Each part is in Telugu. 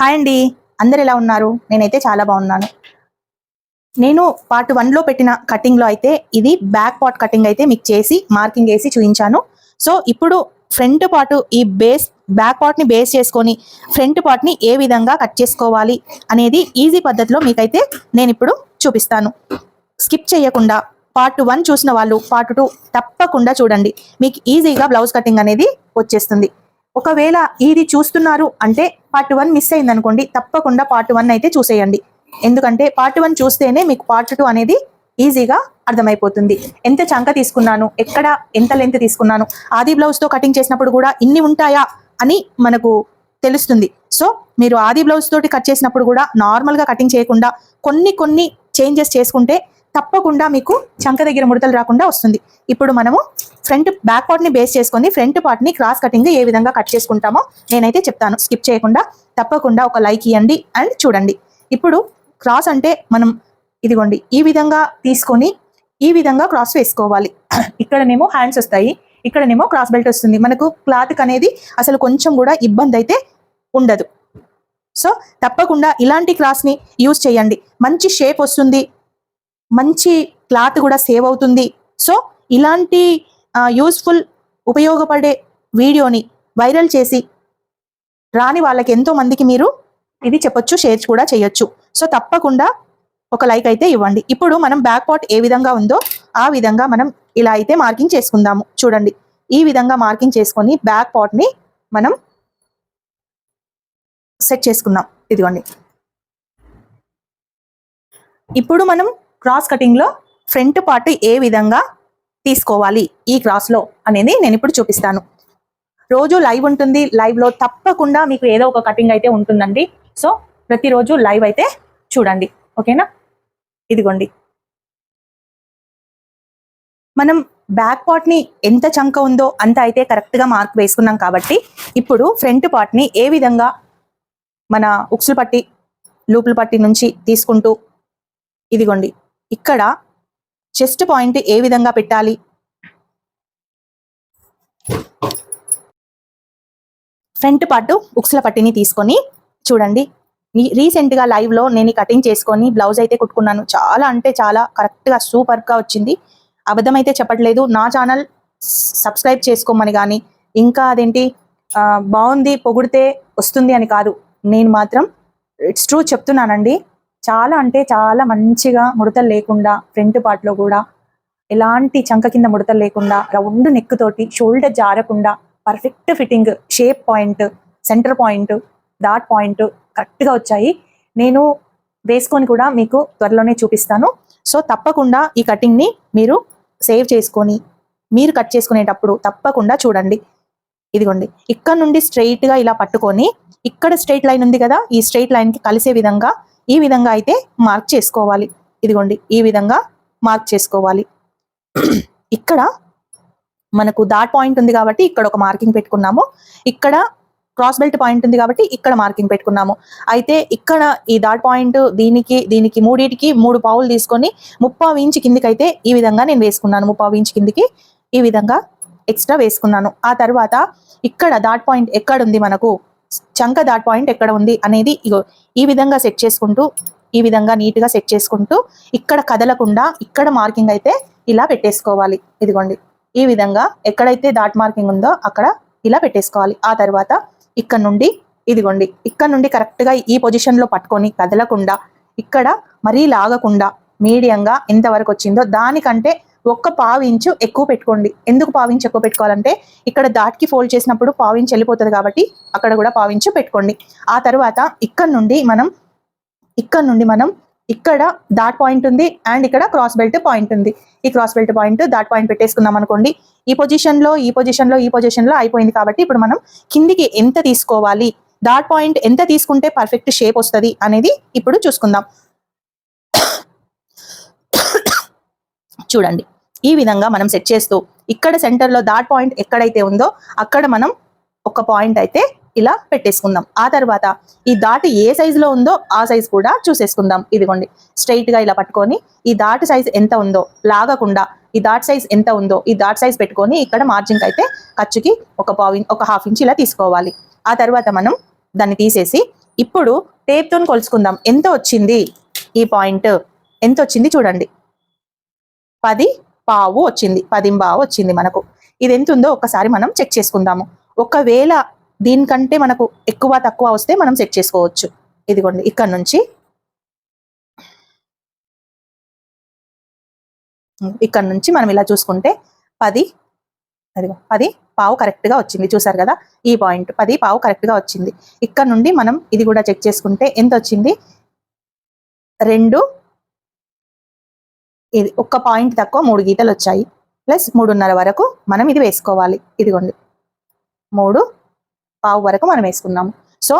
హాయ్ అండి, అందరు ఎలా ఉన్నారు? నేనైతే చాలా బాగున్నాను. నేను పార్ట్ 1లో పెట్టిన కటింగ్లో అయితే ఇది బ్యాక్ పార్ట్ కటింగ్ అయితే మీకు చేసి మార్కింగ్ వేసి చూపించాను. సో ఇప్పుడు ఫ్రంట్ పార్ట్ ఈ బ్యాక్ పార్ట్ని బేస్ చేసుకొని ఫ్రంట్ పార్ట్ని ఏ విధంగా కట్ చేసుకోవాలి అనేది ఈజీ పద్ధతిలో మీకైతే నేను ఇప్పుడు చూపిస్తాను. స్కిప్ చేయకుండా పార్ట్ 1 చూసిన వాళ్ళు పార్ట్ 2 తప్పకుండా చూడండి. మీకు ఈజీగా బ్లౌజ్ కటింగ్ అనేది వచ్చేస్తుంది. ఒకవేళ ఇది చూస్తున్నారు అంటే పార్ట్ 1 మిస్ అయింది అనుకోండి, తప్పకుండా పార్ట్ 1 అయితే చూసేయండి. ఎందుకంటే పార్ట్ 1 చూస్తేనే మీకు పార్ట్ 2 అనేది ఈజీగా అర్థమైపోతుంది. ఎంత చంక తీసుకున్నాను, ఎక్కడ ఎంత లెంత్ తీసుకున్నాను, ఆది బ్లౌజ్తో కటింగ్ చేసినప్పుడు కూడా ఇన్ని ఉంటాయా అని మనకు తెలుస్తుంది. సో మీరు ఆది బ్లౌజ్ తోటి కట్ చేసినప్పుడు కూడా నార్మల్గా కటింగ్ చేయకుండా కొన్ని చేంజెస్ చేసుకుంటే తప్పకుండా మీకు చంక దగ్గర ముడతలు రాకుండా వస్తుంది. ఇప్పుడు మనము బ్యాక్ పార్ట్ ని బేస్ చేసుకొని ఫ్రంట్ పార్ట్ ని క్రాస్ కటింగ్ ఏ విధంగా కట్ చేసుకుంటామో నేనైతే చెప్తాను. స్కిప్ చేయకుండా తప్పకుండా ఒక లైక్ ఇవ్వండి అండ్ చూడండి. ఇప్పుడు క్రాస్ అంటే మనం ఇదిగోండి ఈ విధంగా తీసుకొని ఈ విధంగా క్రాస్ వేసుకోవాలి. ఇక్కడనేమో హ్యాండ్స్ వస్తాయి, ఇక్కడనేమో క్రాస్ బెల్ట్ వస్తుంది. మనకు క్లాత్ అనేది అసలు కొంచెం కూడా ఇబ్బంది అయితే ఉండదు. సో తప్పకుండా ఇలాంటి క్రాస్ ని యూజ్ చేయండి. మంచి షేప్ వస్తుంది, మంచి క్లాత్ కూడా సేవ్ అవుతుంది. సో ఇలాంటి యూస్ఫుల్ ఉపయోగపడే వీడియోని వైరల్ చేసి రాని వాళ్ళకి ఎంతో మందికి మీరు ఇది చెప్పొచ్చు, షేర్ కూడా చేయొచ్చు. సో తప్పకుండా ఒక లైక్ అయితే ఇవ్వండి. ఇప్పుడు మనం బ్యాక్ పార్ట్ ఏ విధంగా ఉందో ఆ విధంగా మనం ఇలా అయితే మార్కింగ్ చేసుకుందాము. చూడండి, ఈ విధంగా మార్కింగ్ చేసుకొని బ్యాక్ పార్ట్ ని మనం సెట్ చేసుకుందాం. ఇదిగోండి, ఇప్పుడు మనం క్రాస్ కటింగ్ లో ఫ్రంట్ పార్ట్ ఏ విధంగా తీసుకోవాలి ఈ క్రాస్ లో అనేది నేను ఇప్పుడు చూపిస్తాను. రోజు లైవ్ ఉంటుంది, లైవ్ లో తప్పకుండా మీకు ఏదో ఒక కటింగ్ అయితే ఉంటుందండి. సో ప్రతిరోజు లైవ్ అయితే చూడండి, ఓకేనా? ఇదిగోండి, మనం బ్యాక్ పార్ట్ ని ఎంత చంక ఉందో అంత అయితే కరెక్ట్ గా మార్క్ వేసుకున్నాం కాబట్టి ఇప్పుడు ఫ్రంట్ పార్ట్ ని ఏ విధంగా మన ఉక్సులు పట్టి లూపుల పట్టి నుంచి తీసుకుంటూ ఇదిగోండి ఇక్కడ చెస్ట్ పాయింట్ ఏ విధంగా పెట్టాలి, ఫ్రంట్ పార్ట్ ఉక్సుల పట్టిని తీసుకొని చూడండి. రీసెంట్ గా లైవ్ లో నేను కటింగ్ చేసుకొని బ్లౌజ్ అయితే కుట్టుకున్నాను. చాలా అంటే చాలా కరెక్ట్ గా సూపర్ గా వచ్చింది. అబద్ధం అయితే చెప్పట్లేదు. నా ఛానల్ సబ్స్క్రైబ్ చేసుకోమని కానీ ఇంకా అదేంటి బాగుంది పొగిడితే వస్తుంది అని కాదు, నేను మాత్రం ఇట్స్ ట్రూ చెప్తున్నానండి. చాలా అంటే చాలా మంచిగా ముడతలు లేకుండా ఫ్రంట్ పార్ట్ లో కూడా ఎలాంటి చంక కింద ముడతలు లేకుండా రౌండ్ నెక్ తోటి షోల్డర్ జారకుండా perfect fitting, shape point, centre point, dot point correct గా వచ్చాయి. నేను వేసుకొని కూడా మీకు త్వరలోనే చూపిస్తాను. సో తప్పకుండా ఈ కటింగ్ ని మీరు సేవ్ చేసుకొని మీరు కట్ చేసుకునేటప్పుడు తప్పకుండా చూడండి. ఇదిగోండి, ఇక్కడ నుండి స్ట్రైట్ గా ఇలా పట్టుకొని ఇక్కడ స్ట్రైట్ లైన్ ఉంది కదా, ఈ స్ట్రైట్ లైన్ కి కలిసే విధంగా ఈ విధంగా అయితే మార్క్ చేసుకోవాలి. ఇదిగోండి, ఈ విధంగా మార్క్ చేసుకోవాలి. ఇక్కడ మనకు డాట్ పాయింట్ ఉంది కాబట్టి ఇక్కడ ఒక మార్కింగ్ పెట్టుకున్నాము, ఇక్కడ క్రాస్ బెల్ట్ పాయింట్ ఉంది కాబట్టి ఇక్కడ మార్కింగ్ పెట్టుకున్నాము. అయితే ఇక్కడ ఈ డాట్ పాయింట్ దీనికి మూడింటికి 3 పావులు తీసుకొని 3/4 ఇంచ్ కిందికి అయితే ఈ విధంగా నేను వేసుకున్నాను. 3/4 ఇంచ్ కిందికి ఈ విధంగా ఎక్స్ట్రా వేసుకున్నాను. ఆ తర్వాత ఇక్కడ డాట్ పాయింట్ ఎక్కడ ఉంది, మనకు చంక డాట్ పాయింట్ ఎక్కడ ఉంది అనేది ఇగో ఈ విధంగా సెట్ చేసుకుంటూ ఈ విధంగా నీట్ గా సెట్ చేసుకుంటూ ఇక్కడ కదలకుండా ఇక్కడ మార్కింగ్ అయితే ఇలా పెట్టేసుకోవాలి. ఇదిగోండి, ఈ విధంగా ఎక్కడైతే డాట్ మార్కింగ్ ఉందో అక్కడ ఇలా పెట్టేసుకోవాలి. ఆ తర్వాత ఇక్కడ నుండి ఇదిగోండి ఇక్కడ నుండి కరెక్ట్ గా ఈ పొజిషన్ లో పట్టుకొని కదలకుండా ఇక్కడ మరీ లాగకుండా మీడియంగా ఎంతవరకు వచ్చిందో దానికంటే 1/4 ఇంచు ఎక్కువ పెట్టుకోండి. ఎందుకు 1/4 ఇంచు ఎక్కువ పెట్టుకోవాలంటే ఇక్కడ డాట్కి ఫోల్డ్ చేసినప్పుడు 1/4 ఇంచు వెళ్ళిపోతుంది కాబట్టి అక్కడ కూడా 1/4 ఇంచు పెట్టుకోండి. ఆ తర్వాత ఇక్కడ నుండి మనం ఇక్కడ డాట్ పాయింట్ ఉంది అండ్ ఇక్కడ క్రాస్ బెల్ట్ పాయింట్ ఉంది. ఈ cross belt point dot point పెట్టేసుకున్నాం అనుకోండి, ఈ పొజిషన్ లో అయిపోయింది. కాబట్టి ఇప్పుడు మనం కిందికి ఎంత తీసుకోవాలి, డాట్ పాయింట్ ఎంత తీసుకుంటే పర్ఫెక్ట్ షేప్ వస్తుంది అనేది ఇప్పుడు చూసుకుందాం. చూడండి, ఈ విధంగా మనం సెట్ చేస్తూ ఇక్కడ సెంటర్ లో డాట్ పాయింట్ ఎక్కడైతే ఉందో అక్కడ మనం ఒక పాయింట్ అయితే ఇలా పెట్టేసుకుందాం. ఆ తర్వాత ఈ డాట్ ఏ సైజ్ లో ఉందో ఆ సైజ్ కూడా చూసేసుకుందాం. ఇదిగోండి, స్ట్రైట్ గా ఇలా పట్టుకొని ఈ డాట్ సైజ్ ఎంత ఉందో లాగకుండా ఈ డాట్ సైజ్ ఎంత ఉందో ఈ డాట్ సైజ్ పెట్టుకొని ఇక్కడ మార్జిన్ అయితే ఖర్చుకి 1/2 ఇంచ్ ఇలా తీసుకోవాలి. ఆ తర్వాత మనం దాన్ని తీసేసి ఇప్పుడు టేప్తో కొలుసుకుందాం. ఎంత వచ్చింది ఈ పాయింట్, ఎంత వచ్చింది చూడండి, 10.5 వచ్చింది, 10.5 వచ్చింది మనకు. ఇది ఎంత ఉందో ఒక్కసారి మనం చెక్ చేసుకుందాము. ఒకవేళ దీనికంటే మనకు ఎక్కువ తక్కువ వస్తే మనం చెక్ చేసుకోవచ్చు. ఇదిగోండి ఇక్కడ నుంచి మనం ఇలా చూసుకుంటే 10.5 కరెక్ట్గా వచ్చింది. చూసారు కదా, ఈ పాయింట్ 10.5 కరెక్ట్గా వచ్చింది. ఇక్కడ నుండి మనం ఇది కూడా చెక్ చేసుకుంటే ఎంత వచ్చింది, 2, ఇది ఒక్క పాయింట్ తక్కువ 3 గీతలు వచ్చాయి, ప్లస్ 3.5 వరకు మనం ఇది వేసుకోవాలి. ఇదిగోండి 3.5 వరకు మనం వేసుకున్నాము. సో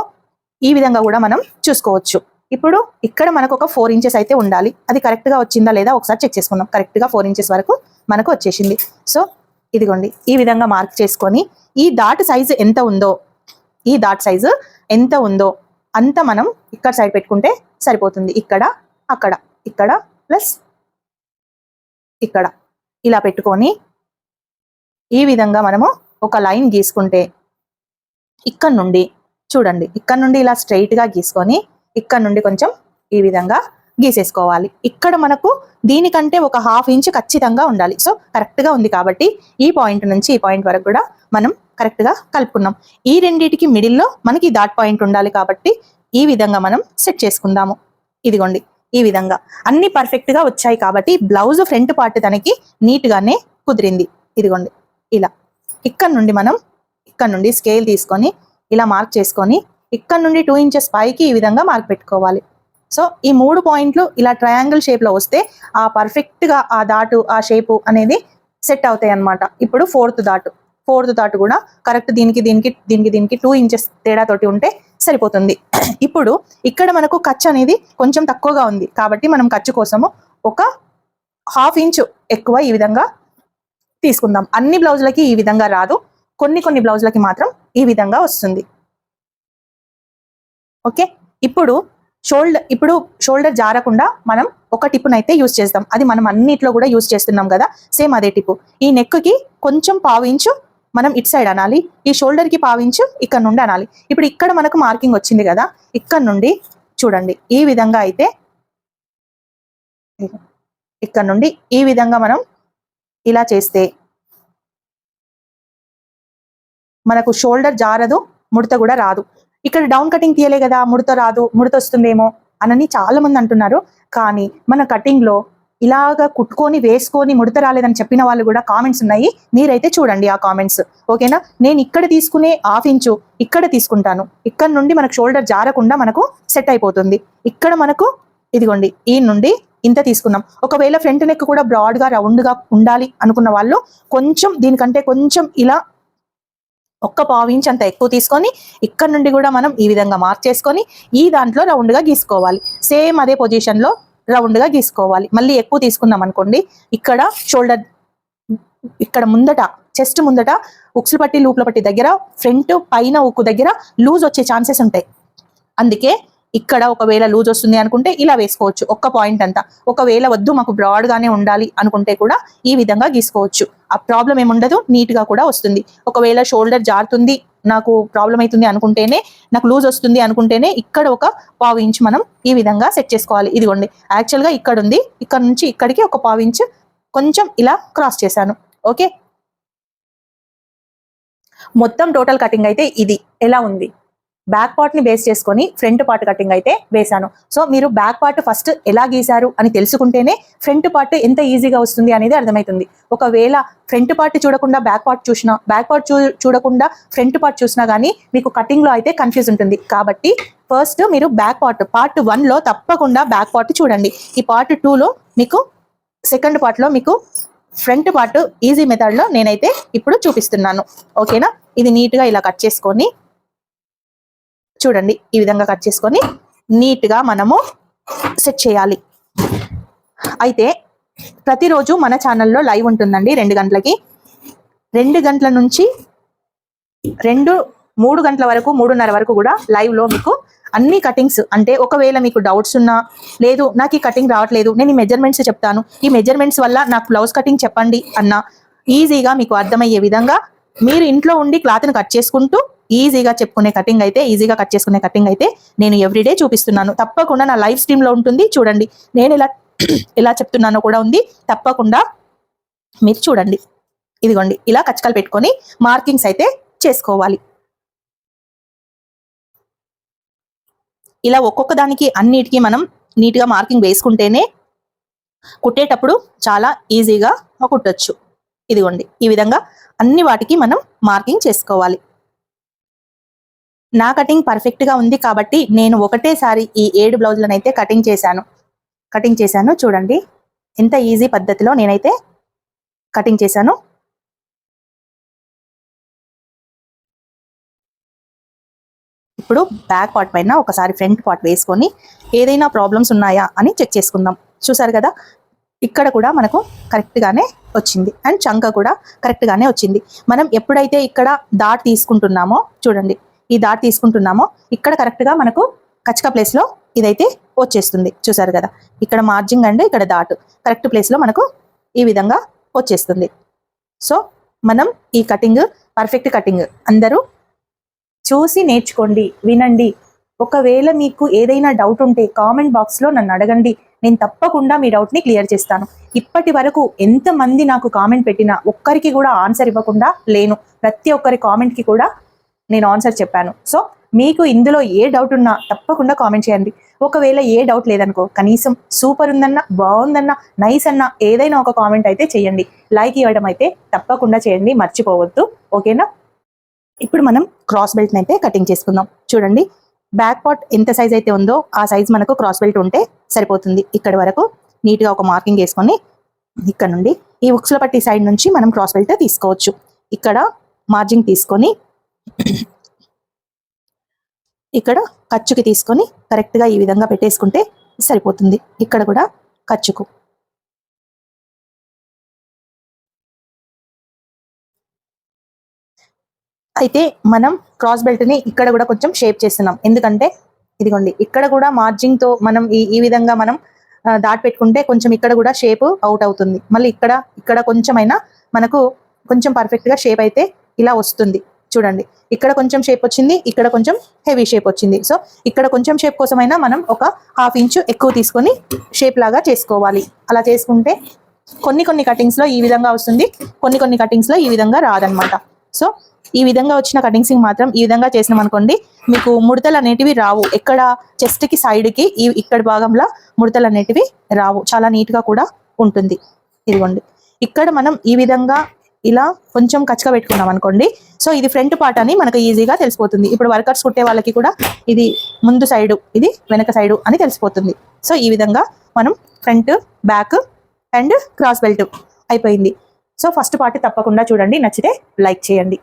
ఈ విధంగా కూడా మనం చూసుకోవచ్చు. ఇప్పుడు ఇక్కడ మనకు ఒక 4 ఇంచెస్ అయితే ఉండాలి. అది కరెక్ట్గా వచ్చిందా లేదా ఒకసారి చెక్ చేసుకుందాం. కరెక్ట్గా 4 ఇంచెస్ వరకు మనకు వచ్చేసింది. సో ఇదిగోండి ఈ విధంగా మార్క్ చేసుకొని ఈ డాట్ సైజు ఎంత ఉందో అంత మనం ఇక్కడ సైడ్ పెట్టుకుంటే సరిపోతుంది. ఇక్కడ, అక్కడ, ఇక్కడ ప్లస్ ఇక్కడ ఇలా పెట్టుకొని ఈ విధంగా మనము ఒక లైన్ గీసుకుంటే ఇక్కడ నుండి చూడండి, ఇక్కడ నుండి ఇలా స్ట్రైట్ గా గీసుకొని ఇక్కడ నుండి కొంచెం ఈ విధంగా గీసేసుకోవాలి. ఇక్కడ మనకు దీనికంటే ఒక 1/2 ఇంచ్ ఖచ్చితంగా ఉండాలి. సో కరెక్ట్ గా ఉంది కాబట్టి ఈ పాయింట్ నుంచి ఈ పాయింట్ వరకు కూడా మనం కరెక్ట్ గా కలుపుకున్నాం. ఈ రెండిటికి మిడిల్లో మనకి డాట్ పాయింట్ ఉండాలి కాబట్టి ఈ విధంగా మనం సెట్ చేసుకుందాము. ఇదిగోండి ఈ విధంగా అన్ని పర్ఫెక్ట్ గా వచ్చాయి కాబట్టి బ్లౌజ్ ఫ్రంట్ పార్ట్ తనకి నీట్ గానే కుదిరింది. ఇదిగోండి ఇలా ఇక్కడ నుండి స్కేల్ తీసుకొని ఇలా మార్క్ చేసుకొని ఇక్కడ నుండి 2 ఇంచెస్ పైకి ఈ విధంగా మార్క్ పెట్టుకోవాలి. సో ఈ 3 పాయింట్లు ఇలా ట్రయాంగిల్ షేప్ లో వస్తే ఆ పర్ఫెక్ట్ గా ఆ డాటు ఆ షేపు అనేది సెట్ అవుతాయి అన్నమాట. ఇప్పుడు ఫోర్త్ డాట్ కూడా కరెక్ట్ దీనికి 2 ఇంచెస్ తేడా తోటి ఉంటే సరిపోతుంది. ఇప్పుడు ఇక్కడ మనకు ఖర్చు అనేది కొంచెం తక్కువగా ఉంది కాబట్టి మనం ఖర్చు కోసము ఒక 1/2 ఇంచు ఎక్కువ ఈ విధంగా తీసుకుందాం. అన్ని బ్లౌజులకి ఈ విధంగా రాదు, కొన్ని బ్లౌజులకి మాత్రం ఈ విధంగా వస్తుంది. ఓకే, ఇప్పుడు షోల్డర్ జారకుండా మనం ఒక టిప్పునైతే యూజ్ చేద్దాం. అది మనం అన్నిట్లో కూడా యూజ్ చేస్తున్నాం కదా, సేమ్ అదే టిప్పు. ఈ నెక్కి కొంచెం 1/2 ఇంచు మనం ఇటు సైడ్ అనాలి, ఈ షోల్డర్ కి 1/2 ఇంచు ఇక్కడ నుండి అనాలి. ఇప్పుడు ఇక్కడ మనకు మార్కింగ్ వచ్చింది కదా, ఇక్కడ నుండి చూడండి ఈ విధంగా అయితే ఇక్కడ నుండి ఈ విధంగా మనం ఇలా చేస్తే మనకు షోల్డర్ జారదు, ముడత కూడా రాదు. ఇక్కడ డౌన్ కటింగ్ తీయలే కదా, ముడత రాదు, ముడత వస్తుందేమో అని చాలా మంది అంటున్నారు. కానీ మన కటింగ్ లో ఇలాగా కుట్టుకొని వేసుకొని ముడత రాలేదని చెప్పిన వాళ్ళు కూడా కామెంట్స్ ఉన్నాయి. మీరైతే చూడండి ఆ కామెంట్స్. ఓకేనా, నేను ఇక్కడ తీసుకునే 1/2 ఇంచు ఇక్కడ తీసుకుంటాను. ఇక్కడ నుండి మనకు షోల్డర్ జారకుండా మనకు సెట్ అయిపోతుంది. ఇక్కడ మనకు ఇదిగోండి ఈ నుండి ఇంత తీసుకున్నాం. ఒకవేళ ఫ్రంట్ నెక్ కూడా బ్రాడ్ గా రౌండ్ గా ఉండాలి అనుకున్న వాళ్ళు కొంచెం దీనికంటే కొంచెం ఇలా ఒక్క 1/2 ఇంచ్ అంత ఎక్కువ తీసుకొని ఇక్కడ నుండి కూడా మనం ఈ విధంగా మార్క్ చేసుకొని ఈ దాంట్లో రౌండ్ గా గీసుకోవాలి. సేమ్ అదే పొజిషన్ లో రౌండ్ గా గీసుకోవాలి. మళ్ళీ ఎక్కువ తీసుకున్నాం అనుకోండి, ఇక్కడ షోల్డర్ ఇక్కడ ముందట చెస్ట్ ముందట ఉక్సుల పట్టి లూప్ల పట్టి దగ్గర ఫ్రంట్ పైన ఉక్కు దగ్గర లూజ్ వచ్చే ఛాన్సెస్ ఉంటాయి. అందుకే ఇక్కడ ఒకవేళ లూజ్ వస్తుంది అనుకుంటే ఇలా వేసుకోవచ్చు ఒక్క పాయింట్ అంతా. ఒకవేళ వద్దు మాకు బ్రాడ్ గానే ఉండాలి అనుకుంటే కూడా ఈ విధంగా గీసుకోవచ్చు. ఆ ప్రాబ్లం ఏముండదు, నీట్ గా కూడా వస్తుంది. ఒకవేళ షోల్డర్ జారుతుంది నాకు ప్రాబ్లం అవుతుంది అనుకుంటేనే, నాకు లూజ్ వస్తుంది అనుకుంటేనే ఇక్కడ ఒక 1/2 ఇంచ్ మనం ఈ విధంగా సెట్ చేసుకోవాలి. ఇదిగోండి యాక్చువల్ గా ఇక్కడ ఉంది, ఇక్కడ నుంచి ఇక్కడికి ఒక 1/2 ఇంచ్ కొంచెం ఇలా క్రాస్ చేశాను. ఓకే, మొత్తం టోటల్ కటింగ్ అయితే ఇది ఎలా ఉంది. బ్యాక్ పార్ట్ ని బేస్ చేసుకొని ఫ్రంట్ పార్ట్ కటింగ్ అయితే వేశాను. సో మీరు బ్యాక్ పార్ట్ ఫస్ట్ ఎలా గీశారు అని తెలుసుకుంటేనే ఫ్రంట్ పార్ట్ ఎంత ఈజీగా వస్తుంది అనేది అర్థమవుతుంది. ఒకవేళ ఫ్రంట్ పార్ట్ చూడకుండా బ్యాక్ పార్ట్ చూసినా, బ్యాక్ పార్ట్ చూడకుండా ఫ్రంట్ పార్ట్ చూసినా కానీ మీకు కటింగ్ లో అయితే కన్ఫ్యూజ్ ఉంటుంది. కాబట్టి ఫస్ట్ మీరు బ్యాక్ పార్ట్ 1 లో తప్పకుండా బ్యాక్ పార్ట్ చూడండి. ఈ పార్ట్ 2 లో మీకు సెకండ్ పార్ట్ లో మీకు ఫ్రంట్ పార్ట్ ఈజీ మెథడ్ లో నేనైతే ఇప్పుడు చూపిస్తున్నాను. ఓకేనా, ఇది నీట్ గా ఇలా కట్ చేసుకొని చూడండి ఈ విధంగా కట్ చేసుకొని నీట్ గా మనము సెట్ చేయాలి. అయితే ప్రతిరోజు మన ఛానల్లో లైవ్ ఉంటుందండి 2 గంటలకి. 2 గంటల నుంచి 3 గంటల వరకు 3:30 వరకు కూడా లైవ్ లో మీకు అన్ని కటింగ్స్, అంటే ఒకవేళ మీకు డౌట్స్ ఉన్నా, లేదు నాకు ఈ కటింగ్ రావట్లేదు నేను ఈ మెజర్మెంట్స్ చెప్తాను, ఈ మెజర్మెంట్స్ వల్ల నాకు బ్లౌజ్ కటింగ్ చెప్పండి అన్నా ఈజీగా మీకు అర్థమయ్యే విధంగా మీరు ఇంట్లో ఉండి క్లాత్ని కట్ చేసుకుంటూ ఈజీగా ఈజీగా కట్ చేసుకునే కటింగ్ అయితే నేను ఎవ్రీడే చూపిస్తున్నాను. తప్పకుండా నా లైవ్ స్ట్రీమ్ లో ఉంటుంది, చూడండి. నేను ఎలా చెప్తున్నానో కూడా ఉంది, తప్పకుండా మీరు చూడండి. ఇదిగోండి, ఇలా కచ్చకలు పెట్టుకొని మార్కింగ్స్ అయితే చేసుకోవాలి. ఇలా ఒక్కొక్క దానికి అన్నిటికీ మనం నీట్గా మార్కింగ్ వేసుకుంటేనే కుట్టేటప్పుడు చాలా ఈజీగా కుట్టొచ్చు. ఇదిగోండి, ఈ విధంగా అన్ని వాటికి మనం మార్కింగ్ చేసుకోవాలి. నా కటింగ్ పర్ఫెక్ట్గా ఉంది కాబట్టి నేను ఒకటేసారి ఈ 7 బ్లౌజులను అయితే కటింగ్ చేశాను. చూడండి ఎంత ఈజీ పద్ధతిలో నేనైతే కటింగ్ చేశాను. ఇప్పుడు బ్యాక్ పార్ట్ పైన ఒకసారి ఫ్రంట్ పార్ట్ వేసుకొని ఏదైనా ప్రాబ్లమ్స్ ఉన్నాయా అని చెక్ చేసుకుందాం. చూసారు కదా, ఇక్కడ కూడా మనకు కరెక్ట్గానే వచ్చింది అండ్ చంక కూడా కరెక్ట్గానే వచ్చింది. మనం ఎప్పుడైతే ఇక్కడ డాట్ తీసుకుంటున్నామో, చూడండి ఈ డాట్ తీసుకుంటున్నామో ఇక్కడ కరెక్ట్గా మనకు కచ్చక ప్లేస్లో ఇదైతే వచ్చేస్తుంది. చూసారు కదా, ఇక్కడ మార్జింగ్ అండ్ ఇక్కడ డాట్ కరెక్ట్ ప్లేస్లో మనకు ఈ విధంగా వచ్చేస్తుంది. సో మనం ఈ కటింగ్ పర్ఫెక్ట్ కటింగ్ అందరూ చూసి నేర్చుకోండి, వినండి. ఒకవేళ మీకు ఏదైనా డౌట్ ఉంటే కామెంట్ బాక్స్లో నన్ను అడగండి, నేను తప్పకుండా మీ డౌట్ని క్లియర్ చేస్తాను. ఇప్పటి వరకు ఎంతమంది నాకు కామెంట్ పెట్టినా ఒక్కరికి కూడా ఆన్సర్ ఇవ్వకుండా లేను. ప్రతి ఒక్కరి కామెంట్కి కూడా నేను ఆన్సర్ చెప్పాను. సో మీకు ఇందులో ఏ డౌట్ ఉన్నా తప్పకుండా కామెంట్ చేయండి. ఒకవేళ ఏ డౌట్ లేదనుకో, కనీసం సూపర్ ఉందన్నా, బాగుందన్నా, నైస్ అన్నా ఏదైనా ఒక కామెంట్ అయితే చేయండి. లైక్ ఇవ్వడం అయితే తప్పకుండా చేయండి, మర్చిపోవద్దు. ఓకేనా? ఇప్పుడు మనం క్రాస్ బెల్ట్ని అయితే కటింగ్ చేసుకుందాం. చూడండి, బ్యాక్ పార్ట్ ఎంత సైజ్ అయితే ఉందో ఆ సైజ్ మనకు క్రాస్ బెల్ట్ ఉంటే సరిపోతుంది. ఇక్కడ వరకు నీట్గా ఒక మార్కింగ్ వేసుకొని ఇక్కడ నుండి ఈ ఉక్సుల పట్టి సైడ్ నుంచి మనం క్రాస్ బెల్ట్ తీసుకోవచ్చు. ఇక్కడ మార్జింగ్ తీసుకొని ఇక్కడ ఖర్చుకి తీసుకొని కరెక్ట్గా ఈ విధంగా పెట్టేసుకుంటే సరిపోతుంది. ఇక్కడ కూడా ఖర్చుకు అయితే మనం క్రాస్ బెల్ట్ని ఇక్కడ కూడా కొంచెం షేప్ చేస్తున్నాం. ఎందుకంటే ఇదిగోండి, ఇక్కడ కూడా మార్జింగ్తో మనం ఈ విధంగా మనం దాటి పెట్టుకుంటే కొంచెం ఇక్కడ కూడా షేప్ అవుట్ అవుతుంది. మళ్ళీ ఇక్కడ కొంచెమైనా మనకు కొంచెం పర్ఫెక్ట్గా షేప్ అయితే ఇలా వస్తుంది. చూడండి, ఇక్కడ కొంచెం షేప్ వచ్చింది, ఇక్కడ కొంచెం హెవీ షేప్ వచ్చింది. సో ఇక్కడ కొంచెం షేప్ కోసమైనా మనం ఒక 1/2 ఇంచు ఎక్కువ తీసుకొని షేప్ లాగా చేసుకోవాలి. అలా చేసుకుంటే కొన్ని కటింగ్స్లో ఈ విధంగా వస్తుంది, కొన్ని కటింగ్స్లో ఈ విధంగా రాదనమాట. సో ఈ విధంగా వచ్చిన కటింగ్సింగ్ మాత్రం ఈ విధంగా చేసినాం అనుకోండి, మీకు ముడతలు అనేటివి రావు. ఎక్కడ చెస్ట్కి సైడ్కి ఇక్కడ భాగంలో ముడతలు అనేటివి రావు. చాలా నీట్గా కూడా ఉంటుంది. ఇదిగోండి, ఇక్కడ మనం ఈ విధంగా ఇలా కొంచెం కచ్చక పెట్టుకున్నాం అనుకోండి, సో ఇది ఫ్రంట్ పార్ట్ అని మనకు ఈజీగా తెలిసిపోతుంది. ఇప్పుడు వర్కర్స్ కుట్టే వాళ్ళకి కూడా ఇది ముందు సైడు, ఇది వెనక సైడు అని తెలిసిపోతుంది. సో ఈ విధంగా మనం front, back and cross belt అయిపోయింది. సో ఫస్ట్ పార్ట్ తప్పకుండా చూడండి, నచ్చితే లైక్ చేయండి.